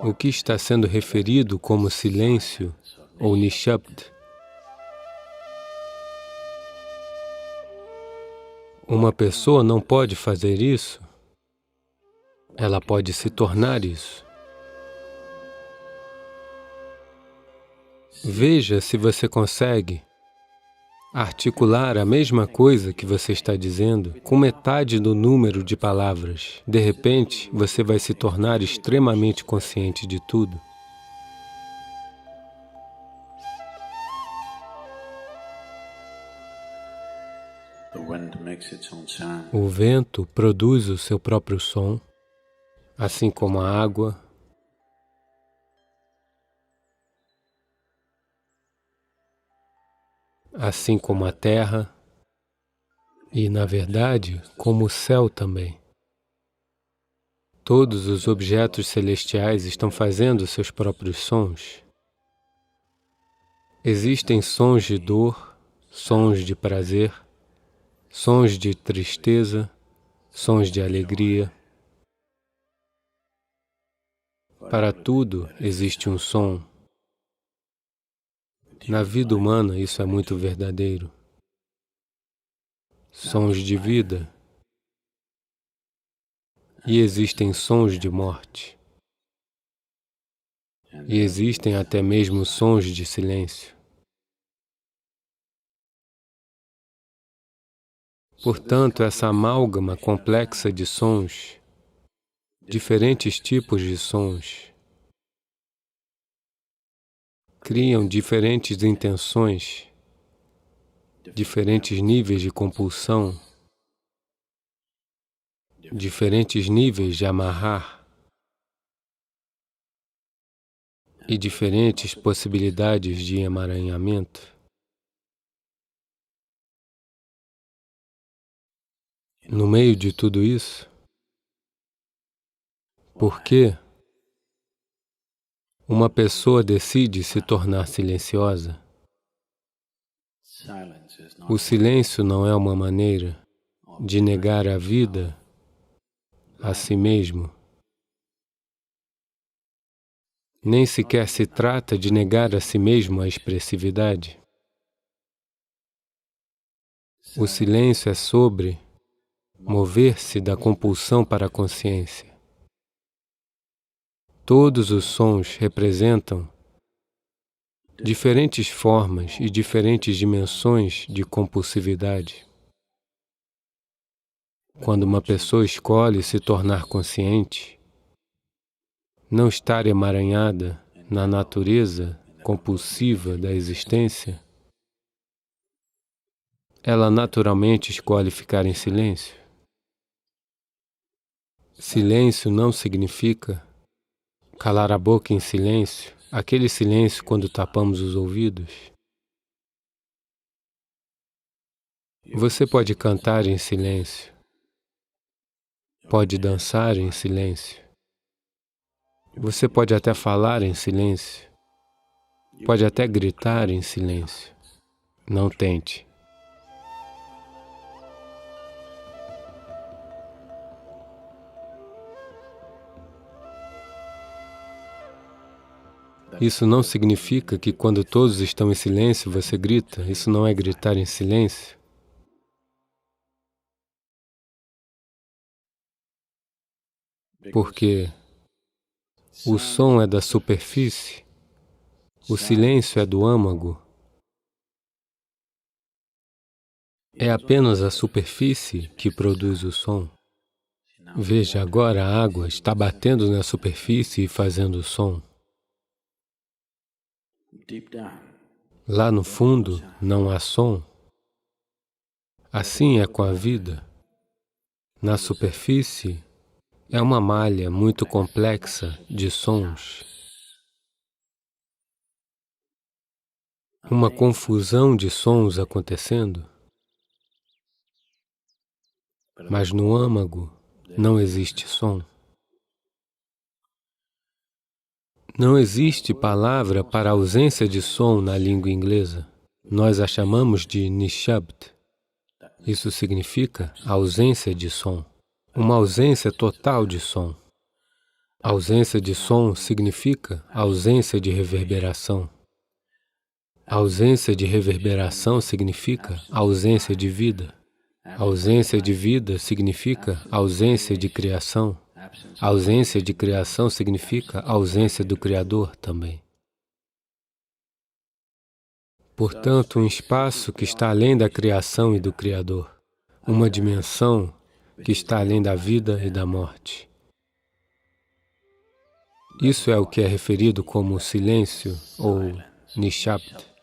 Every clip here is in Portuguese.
O que está sendo referido como silêncio ou nishabd? Uma pessoa não pode fazer isso, ela pode se tornar isso. Veja se você consegue articular a mesma coisa que você está dizendo com metade do número de palavras. De repente, você vai se tornar extremamente consciente de tudo. O vento produz o seu próprio som, assim como a água. Assim como a terra e, na verdade, como o céu também. Todos os objetos celestiais estão fazendo seus próprios sons. Existem sons de dor, sons de prazer, sons de tristeza, sons de alegria. Para tudo existe um som. Na vida humana, isso é muito verdadeiro. Sons de vida. E existem sons de morte. E existem até mesmo sons de silêncio. Portanto, essa amálgama complexa de sons, diferentes tipos de sons, criam diferentes intenções, diferentes níveis de compulsão, diferentes níveis de amarrar e diferentes possibilidades de emaranhamento. No meio de tudo isso, por que uma pessoa decide se tornar silenciosa? O silêncio não é uma maneira de negar a vida a si mesmo. Nem sequer se trata de negar a si mesmo a expressividade. O silêncio é sobre mover-se da compulsão para a consciência. Todos os sons representam diferentes formas e diferentes dimensões de compulsividade. Quando uma pessoa escolhe se tornar consciente, não estar emaranhada na natureza compulsiva da existência, ela naturalmente escolhe ficar em silêncio. Silêncio não significa calar a boca em silêncio, aquele silêncio quando tapamos os ouvidos. Você pode cantar em silêncio, pode dançar em silêncio, você pode até falar em silêncio, pode até gritar em silêncio. Não tente. Isso não significa que quando todos estão em silêncio, você grita. Isso não é gritar em silêncio. Porque o som é da superfície, o silêncio é do âmago. É apenas a superfície que produz o som. Veja, agora a água está batendo na superfície e fazendo som. Lá no fundo não há som. Assim é com a vida. Na superfície é uma malha muito complexa de sons. Uma confusão de sons acontecendo. Mas no âmago não existe som. Não existe palavra para ausência de som na língua inglesa. Nós a chamamos de nishabd. Isso significa ausência de som, uma ausência total de som. A ausência de som significa ausência de reverberação. A ausência de reverberação significa ausência de vida. A ausência de vida significa ausência de criação. A ausência de criação significa ausência do Criador também. Portanto, um espaço que está além da criação e do Criador, uma dimensão que está além da vida e da morte. Isso é o que é referido como silêncio ou Nishabd.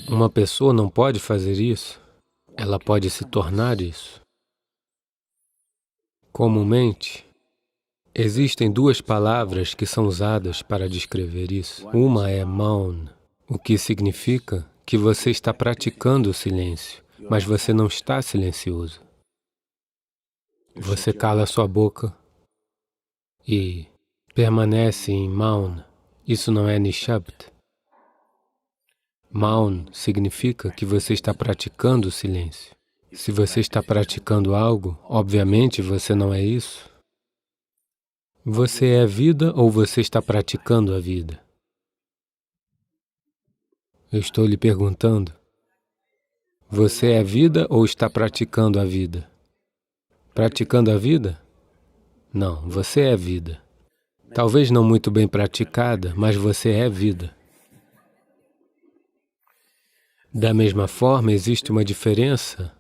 Uma pessoa não pode fazer isso, ela pode se tornar isso. Comumente, existem duas palavras que são usadas para descrever isso. Uma é Maun, o que significa que você está praticando o silêncio, mas você não está silencioso. Você cala sua boca e permanece em Maun. Isso não é Nishabd. Maun significa que você está praticando o silêncio. Se você está praticando algo, obviamente você não é isso. Você é vida ou você está praticando a vida? Eu estou lhe perguntando. Você é vida ou está praticando a vida? Praticando a vida? Não, você é vida. Talvez não muito bem praticada, mas você é vida. Da mesma forma, existe uma diferença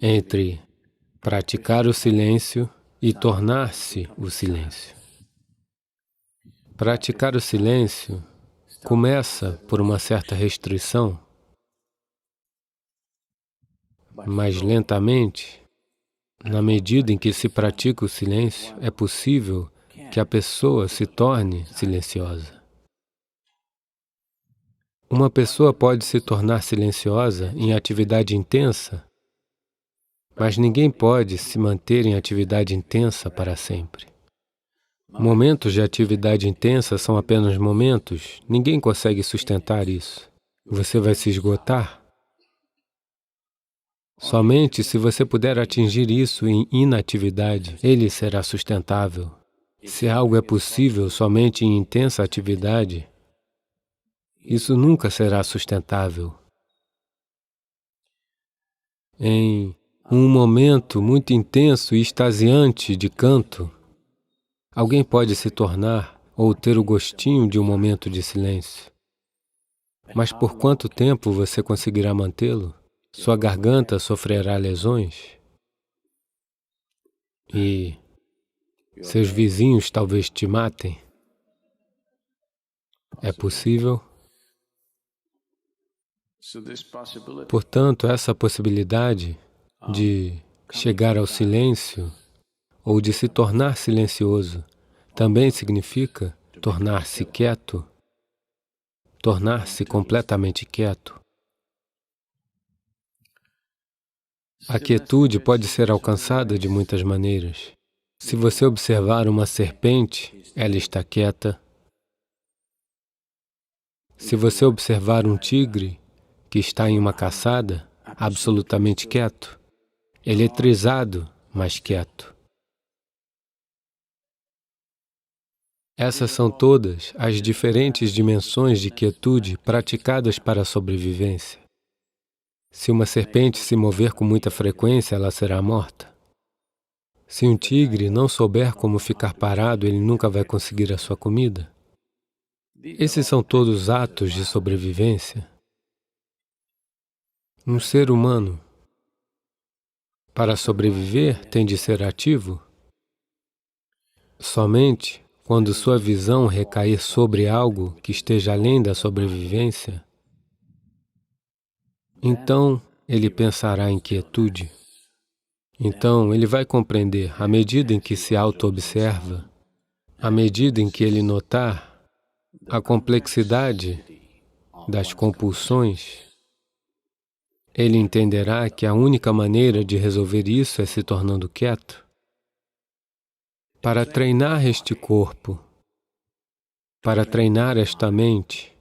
entre praticar o silêncio e tornar-se o silêncio. Praticar o silêncio começa por uma certa restrição, mas lentamente, na medida em que se pratica o silêncio, é possível que a pessoa se torne silenciosa. Uma pessoa pode se tornar silenciosa em atividade intensa, mas ninguém pode se manter em atividade intensa para sempre. Momentos de atividade intensa são apenas momentos, ninguém consegue sustentar isso. Você vai se esgotar. Somente se você puder atingir isso em inatividade, ele será sustentável. Se algo é possível somente em intensa atividade, isso nunca será sustentável. Em um momento muito intenso e extasiante de canto, alguém pode se tornar ou ter o gostinho de um momento de silêncio. Mas por quanto tempo você conseguirá mantê-lo? Sua garganta sofrerá lesões e seus vizinhos talvez te matem. É possível? Portanto, essa possibilidade de chegar ao silêncio ou de se tornar silencioso também significa tornar-se quieto, tornar-se completamente quieto. A quietude pode ser alcançada de muitas maneiras. Se você observar uma serpente, ela está quieta. Se você observar um tigre que está em uma caçada, absolutamente quieto, eletrizado, mas quieto. Essas são todas as diferentes dimensões de quietude praticadas para a sobrevivência. Se uma serpente se mover com muita frequência, ela será morta. Se um tigre não souber como ficar parado, ele nunca vai conseguir a sua comida. Esses são todos atos de sobrevivência. Um ser humano, para sobreviver, tem de ser ativo. Somente quando sua visão recair sobre algo que esteja além da sobrevivência, então ele pensará em quietude. Então ele vai compreender, à medida em que se auto-observa, à medida em que ele notar a complexidade das compulsões, ele entenderá que a única maneira de resolver isso é se tornando quieto. Para treinar este corpo, para treinar esta mente,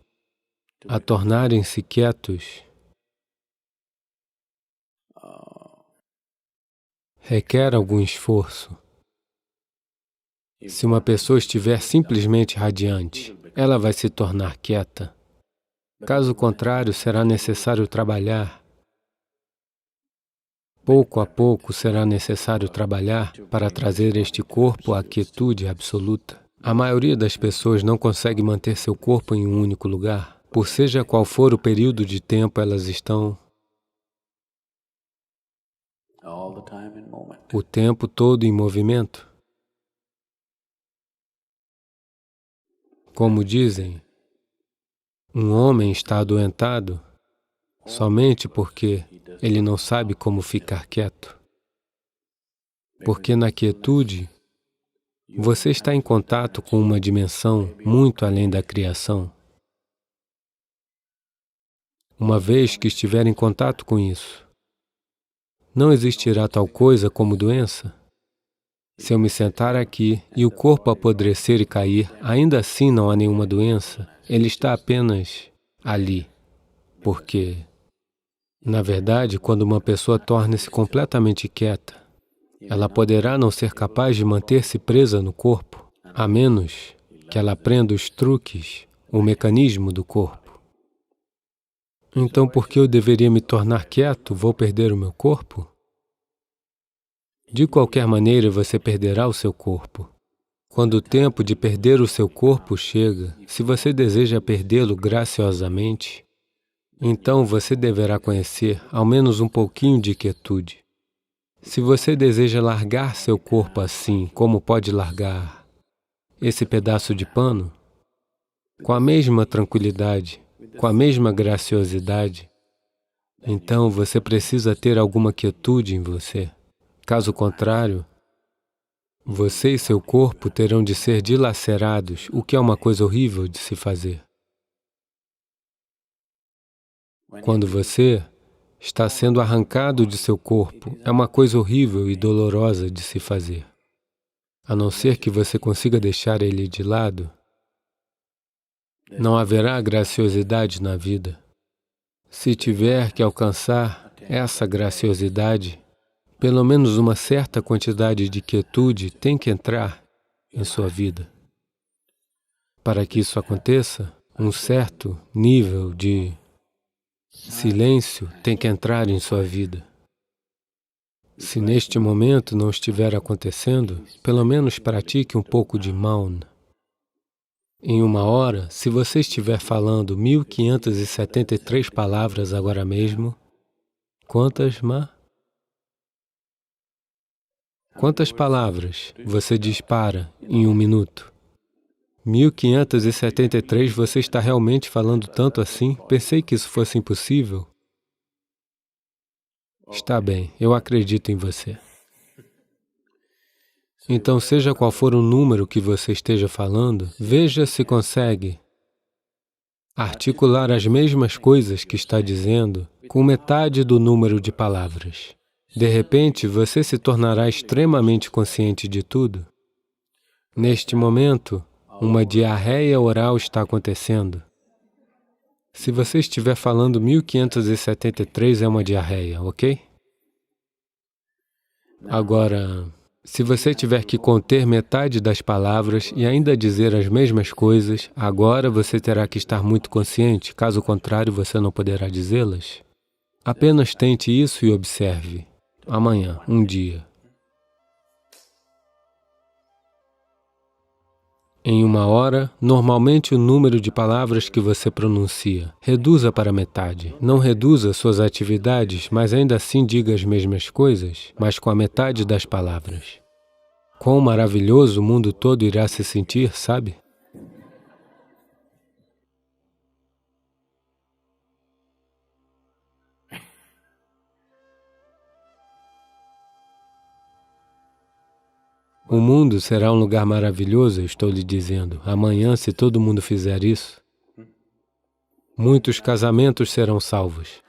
a tornarem-se quietos, requer algum esforço. Se uma pessoa estiver simplesmente radiante, ela vai se tornar quieta. Caso contrário, será necessário trabalhar. Pouco a pouco será necessário trabalhar para trazer este corpo à quietude absoluta. A maioria das pessoas não consegue manter seu corpo em um único lugar, por seja qual for o período de tempo elas estão o tempo todo em movimento. Como dizem, um homem está adoentado somente porque ele não sabe como ficar quieto. Porque na quietude, você está em contato com uma dimensão muito além da criação. Uma vez que estiver em contato com isso, não existirá tal coisa como doença. Se eu me sentar aqui e o corpo apodrecer e cair, ainda assim não há nenhuma doença. Ele está apenas ali. Porque, na verdade, quando uma pessoa torna-se completamente quieta, ela poderá não ser capaz de manter-se presa no corpo, a menos que ela aprenda os truques, o mecanismo do corpo. Então, por que eu deveria me tornar quieto? Vou perder o meu corpo? De qualquer maneira, você perderá o seu corpo. Quando o tempo de perder o seu corpo chega, se você deseja perdê-lo graciosamente, então você deverá conhecer ao menos um pouquinho de quietude. Se você deseja largar seu corpo assim, como pode largar esse pedaço de pano, com a mesma tranquilidade, com a mesma graciosidade, então você precisa ter alguma quietude em você. Caso contrário, você e seu corpo terão de ser dilacerados, o que é uma coisa horrível de se fazer. Quando você está sendo arrancado de seu corpo, é uma coisa horrível e dolorosa de se fazer. A não ser que você consiga deixar ele de lado, não haverá graciosidade na vida. Se tiver que alcançar essa graciosidade, pelo menos uma certa quantidade de quietude tem que entrar em sua vida. Para que isso aconteça, um certo nível de silêncio tem que entrar em sua vida. Se neste momento não estiver acontecendo, pelo menos pratique um pouco de Maun. Em uma hora, se você estiver falando 1573 palavras agora mesmo, quantas, Ma? Quantas palavras você dispara em um minuto? 1573, você está realmente falando tanto assim? Pensei que isso fosse impossível. Está bem, eu acredito em você. Então, seja qual for o número que você esteja falando, veja se consegue articular as mesmas coisas que está dizendo com metade do número de palavras. De repente, você se tornará extremamente consciente de tudo. Neste momento, uma diarreia oral está acontecendo. Se você estiver falando 1573, é uma diarreia, ok? Agora, se você tiver que conter metade das palavras e ainda dizer as mesmas coisas, agora você terá que estar muito consciente, caso contrário, você não poderá dizê-las. Apenas tente isso e observe. Amanhã, um dia. Em uma hora, normalmente o número de palavras que você pronuncia, reduza para metade. Não reduza suas atividades, mas ainda assim diga as mesmas coisas, mas com a metade das palavras. Quão maravilhoso o mundo todo irá se sentir, sabe? O mundo será um lugar maravilhoso, eu estou lhe dizendo. Amanhã, se todo mundo fizer isso, muitos casamentos serão salvos.